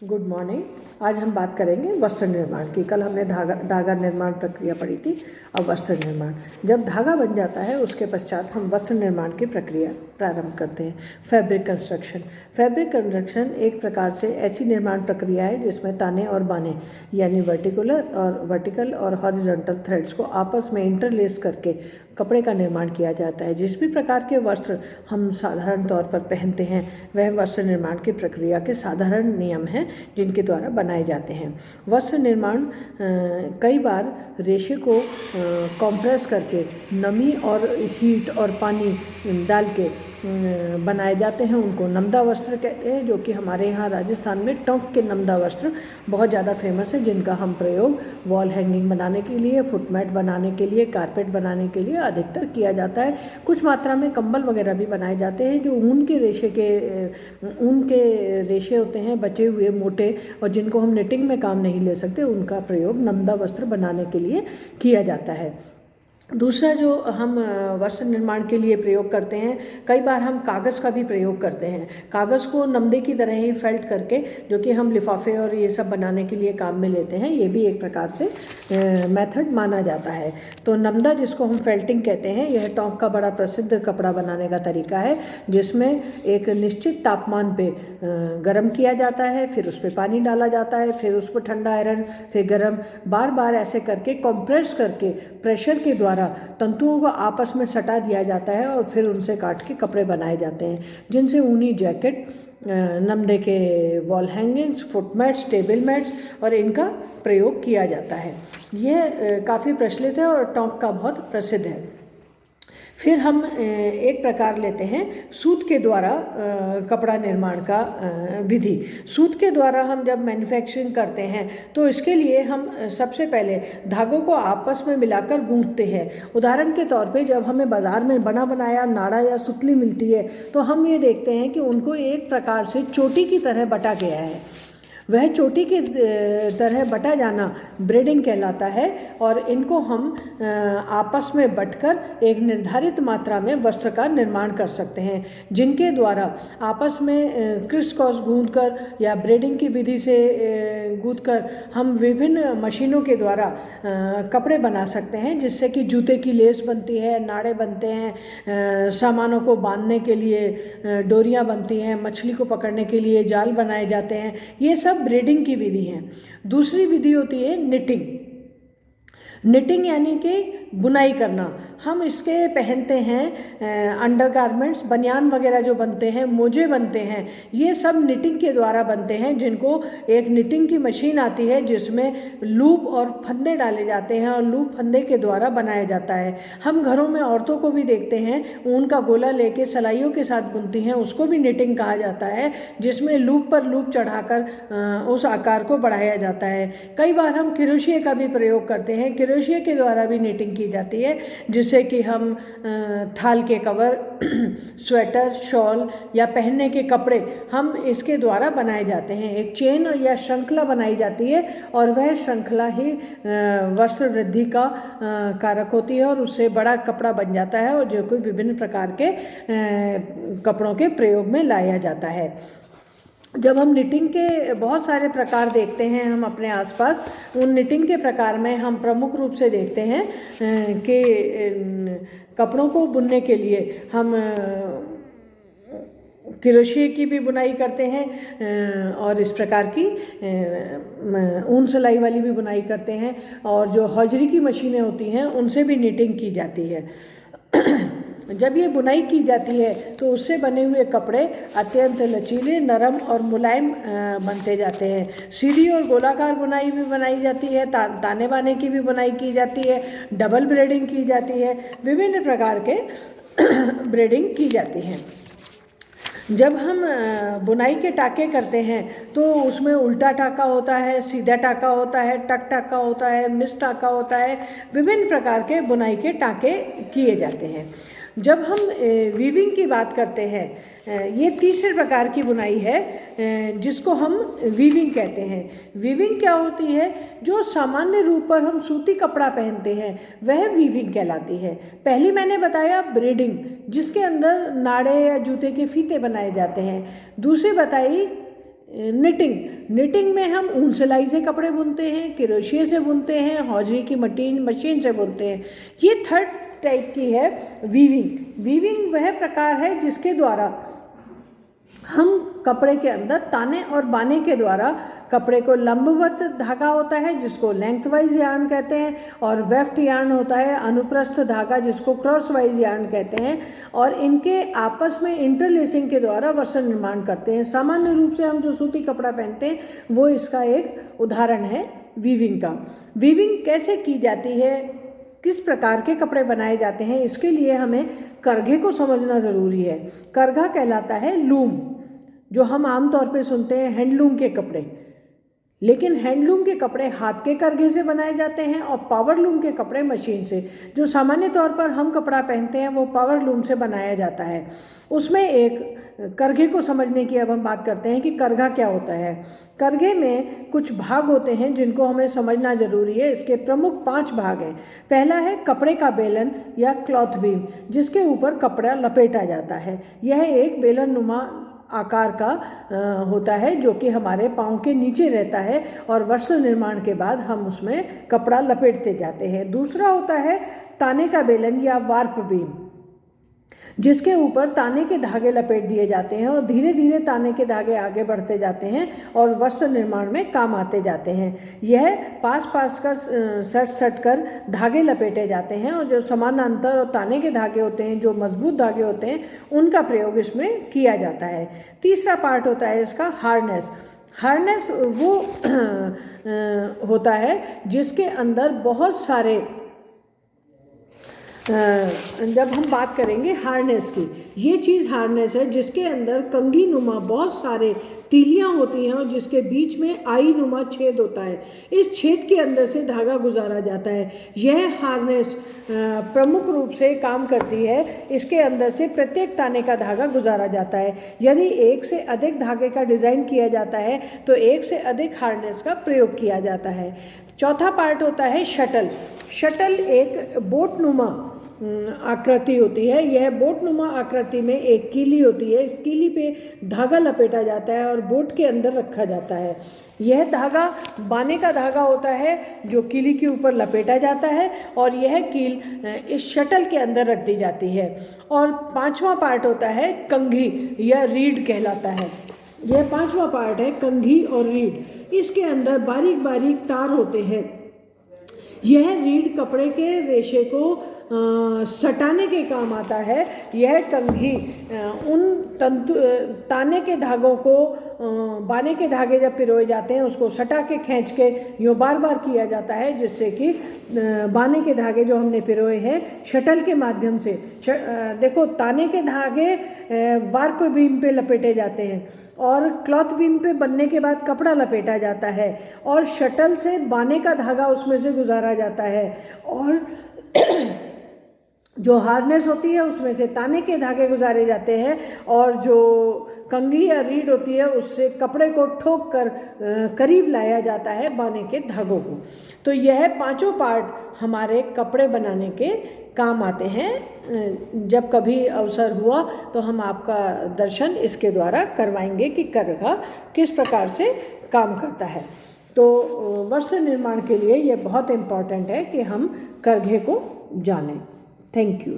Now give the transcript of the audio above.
Good morning. आज हम बात करेंगे वस्त्र निर्माण की। कल हमने धागा निर्माण प्रक्रिया पढ़ी थी। अब वस्त्र निर्माण, जब धागा बन जाता है उसके पश्चात हम वस्त्र निर्माण की प्रक्रिया प्रारंभ करते हैं। फैब्रिक कंस्ट्रक्शन एक प्रकार से ऐसी निर्माण प्रक्रिया है जिसमें ताने और बाने यानी वर्टिकल और हॉरिजॉन्टल थ्रेड्स को आपस में इंटरलेस करके कपड़े का निर्माण किया जाता है। जिस भी प्रकार के वस्त्र हम साधारण तौर पर पहनते हैं वह वस्त्र निर्माण की प्रक्रिया के साधारण नियम हैं जिनके द्वारा बनाए जाते हैं। वस्त्र निर्माण कई बार रेशे को कंप्रेस करके नमी और हीट और पानी डाल के बनाए जाते हैं। उनको नमदा वस्त्र कहते हैं, जो कि हमारे यहाँ राजस्थान में टोंक के नमदा वस्त्र बहुत ज़्यादा फेमस है, जिनका हम प्रयोग वॉल हैंगिंग बनाने के लिए, फुटमैट बनाने के लिए, कारपेट बनाने के लिए अधिकतर किया जाता है। कुछ मात्रा में कंबल वगैरह भी बनाए जाते हैं जो ऊन के रेशे होते हैं बचे हुए मोटे, और जिनको हम निटिंग में काम नहीं ले सकते, उनका प्रयोग नमदा वस्त्र बनाने के लिए किया जाता है। दूसरा जो हम वस्त्र निर्माण के लिए प्रयोग करते हैं, कई बार हम कागज़ का भी प्रयोग करते हैं। कागज़ को नमदे की तरह ही फेल्ट करके, जो कि हम लिफाफे और ये सब बनाने के लिए काम में लेते हैं, ये भी एक प्रकार से मेथड माना जाता है। तो नमदा, जिसको हम फेल्टिंग कहते हैं, यह टोंक का बड़ा प्रसिद्ध कपड़ा बनाने का तरीका है, जिसमें एक निश्चित तापमान पे गर्म किया जाता है, फिर उस पर पानी डाला जाता है, फिर उस पर ठंडा आयरन, फिर गर्म, बार बार ऐसे करके कंप्रेस करके प्रेशर के द्वारा तंतुओं को आपस में सटा दिया जाता है और फिर उनसे काट के कपड़े बनाए जाते हैं, जिनसे ऊनी जैकेट, नमदे के वॉल हैंगिंग्स, फुटमैट्स, टेबल मैट्स और इनका प्रयोग किया जाता है। यह काफ़ी प्रचलित है और टोंक का बहुत प्रसिद्ध है। फिर हम एक प्रकार लेते हैं सूत के द्वारा कपड़ा निर्माण का विधि। सूत के द्वारा हम जब मैन्युफैक्चरिंग करते हैं तो इसके लिए हम सबसे पहले धागों को आपस में मिलाकर गूंथते हैं। उदाहरण के तौर पे जब हमें बाज़ार में बना बनाया नाड़ा या सुतली मिलती है तो हम ये देखते हैं कि उनको एक प्रकार से चोटी की तरह बटा गया है। वह चोटी की तरह बटा जाना ब्रेडिंग कहलाता है, और इनको हम आपस में बटकर एक निर्धारित मात्रा में वस्त्र का निर्माण कर सकते हैं, जिनके द्वारा आपस में क्रिस क्रॉस गूंथकर या ब्रेडिंग की विधि से गूंथकर हम विभिन्न मशीनों के द्वारा कपड़े बना सकते हैं, जिससे कि जूते की लेस बनती है, नाड़े बनते हैं, सामानों को बांधने के लिए डोरियां बनती हैं, मछली को पकड़ने के लिए जाल बनाए जाते हैं। ये सब ब्रेडिंग की विधि है। दूसरी विधि होती है निटिंग यानी कि बुनाई करना। हम इसके पहनते हैं अंडरगारमेंट्स, बनियान वगैरह जो बनते हैं, मोजे बनते हैं, ये सब निटिंग के द्वारा बनते हैं, जिनको एक निटिंग की मशीन आती है जिसमें लूप और फंदे डाले जाते हैं और लूप फंदे के द्वारा बनाया जाता है। हम घरों में औरतों को भी देखते हैं, ऊन का गोला लेके सलाइयों के साथ बुनती हैं, उसको भी निटिंग कहा जाता है, जिसमें लूप पर लूप चढ़ाकर उस आकार को बढ़ाया जाता है। कई बार हम क्रोशिया का भी प्रयोग करते हैं। क्रोशिया के द्वारा भी निटिंग की जाती है, जिससे कि हम थाल के कवर, स्वेटर, शॉल या पहनने के कपड़े हम इसके द्वारा बनाए जाते हैं। एक चेन या श्रृंखला बनाई जाती है और वह श्रृंखला ही वस्त्र वृद्धि का कारक होती है और उससे बड़ा कपड़ा बन जाता है, और जो कोई विभिन्न प्रकार के कपड़ों के प्रयोग में लाया जाता है। जब हम निटिंग के बहुत सारे प्रकार देखते हैं हम अपने आसपास, उन निटिंग के प्रकार में हम प्रमुख रूप से देखते हैं कि कपड़ों को बुनने के लिए हम क्रोशिया की भी बुनाई करते हैं और इस प्रकार की ऊन सिलाई वाली भी बुनाई करते हैं, और जो हौजरी की मशीनें होती हैं उनसे भी निटिंग की जाती है। जब ये बुनाई की जाती है तो उससे बने हुए कपड़े अत्यंत लचीले, नरम और मुलायम बनते जाते हैं। सीधी और गोलाकार बुनाई भी बनाई जाती है, ताने बाने की भी बुनाई की जाती है, डबल ब्रेडिंग की जाती है, विभिन्न प्रकार के ब्रेडिंग की जाती है। जब हम बुनाई के टाके करते हैं तो उसमें उल्टा टाका होता है, सीधा टाका होता है, टक टाका होता है, मिस टाका होता है, विभिन्न प्रकार के बुनाई के टाके किए जाते हैं। जब हम वीविंग की बात करते हैं, ये तीसरे प्रकार की बुनाई है जिसको हम वीविंग कहते हैं। वीविंग क्या होती है? जो सामान्य रूप पर हम सूती कपड़ा पहनते हैं वह वीविंग कहलाती है। पहली मैंने बताया ब्रेडिंग, जिसके अंदर नाड़े या जूते के फीते बनाए जाते हैं। दूसरी बताई निटिंग में हम ऊन सिलाई से कपड़े बुनते हैं, क्रोशिया से बुनते हैं, हौजरी की मशीन से बुनते हैं। ये थर्ड टाइप की है वीविंग वह प्रकार है जिसके द्वारा हम कपड़े के अंदर ताने और बाने के द्वारा कपड़े को लंबवत धागा होता है जिसको लेंथवाइज यार्न कहते हैं, और वेफ्ट यार्न होता है अनुप्रस्थ धागा जिसको क्रॉसवाइज यार्न कहते हैं, और इनके आपस में इंटरलेसिंग के द्वारा वस्त्र निर्माण करते हैं। सामान्य रूप से हम जो सूती कपड़ा पहनते हैं वो इसका एक उदाहरण है वीविंग का। वीविंग कैसे की जाती है, किस प्रकार के कपड़े बनाए जाते हैं, इसके लिए हमें करघे को समझना ज़रूरी है। करघा कहलाता है लूम, जो हम आमतौर पे सुनते हैं हैंडलूम के कपड़े, लेकिन हैंडलूम के कपड़े हाथ के करघे से बनाए जाते हैं और पावरलूम के कपड़े मशीन से। जो सामान्य तौर पर हम कपड़ा पहनते हैं वो पावरलूम से बनाया जाता है। उसमें एक करघे को समझने की अब हम बात करते हैं कि करघा क्या होता है। करघे में कुछ भाग होते हैं जिनको हमें समझना ज़रूरी है। इसके प्रमुख 5 भाग हैं। पहला है कपड़े का बेलन या क्लॉथ बीम, जिसके ऊपर कपड़ा लपेटा जाता है। यह एक बेलन नुमा आकार का होता है जो कि हमारे पाँव के नीचे रहता है और वस्त्र निर्माण के बाद हम उसमें कपड़ा लपेटते जाते हैं। दूसरा होता है ताने का बेलन या वार्प बीम, जिसके ऊपर ताने के धागे लपेट दिए जाते हैं और धीरे धीरे ताने के धागे आगे बढ़ते जाते हैं और वस्त्र निर्माण में काम आते जाते हैं। यह पास कर सट कर धागे लपेटे जाते हैं और जो समानांतर और ताने के धागे होते हैं, जो मजबूत धागे होते हैं, उनका प्रयोग इसमें किया जाता है। तीसरा पार्ट होता है इसका हार्नेस वो होता है जिसके अंदर बहुत सारे जब हम बात करेंगे हार्नेस की, ये चीज़ हार्नेस है जिसके अंदर कंघी नुमा बहुत सारे तीलियां होती हैं और जिसके बीच में आई नुमा छेद होता है। इस छेद के अंदर से धागा गुजारा जाता है। यह हार्नेस प्रमुख रूप से काम करती है। इसके अंदर से प्रत्येक ताने का धागा गुजारा जाता है। यदि एक से अधिक धागे का डिज़ाइन किया जाता है तो एक से अधिक हार्नेस का प्रयोग किया जाता है। चौथा पार्ट होता है शटल एक बोटनुमा आकृति होती है। यह बोटनुमा आकृति में एक कीली होती है। इस कीली पे धागा लपेटा जाता है और बोट के अंदर रखा जाता है। यह धागा बाने का धागा होता है जो कीली के ऊपर लपेटा जाता है और यह कील इस शटल के अंदर रख दी जाती है। और पांचवा पार्ट होता है कंघी या रीढ़ कहलाता है। यह पांचवा पार्ट है कंघी और रीढ़। इसके अंदर बारीक बारीक तार होते हैं। यह रीढ़ कपड़े के रेशे को सटाने के काम आता है। यह कंघी उन ताने के धागों को बाने के धागे जब पिरोए जाते हैं उसको सटा के खींच के यूँ बार बार किया जाता है, जिससे कि बाने के धागे जो हमने पिरोए हैं शटल के माध्यम से देखो ताने के धागे वार्प बीम पे लपेटे जाते हैं और क्लॉथ बीम पे बनने के बाद कपड़ा लपेटा जाता है और शटल से बाने का धागा उसमें से गुजारा जाता है और जो हार्नेस होती है उसमें से ताने के धागे गुजारे जाते हैं और जो कंघी या रीढ़ होती है उससे कपड़े को ठोक कर करीब लाया जाता है बाने के धागों को। तो यह पांचों पार्ट हमारे कपड़े बनाने के काम आते हैं। जब कभी अवसर हुआ तो हम आपका दर्शन इसके द्वारा करवाएंगे कि करघा किस प्रकार से काम करता है। तो वस्त्र निर्माण के लिए ये बहुत इम्पॉर्टेंट है कि हम करघे को जानें। Thank you.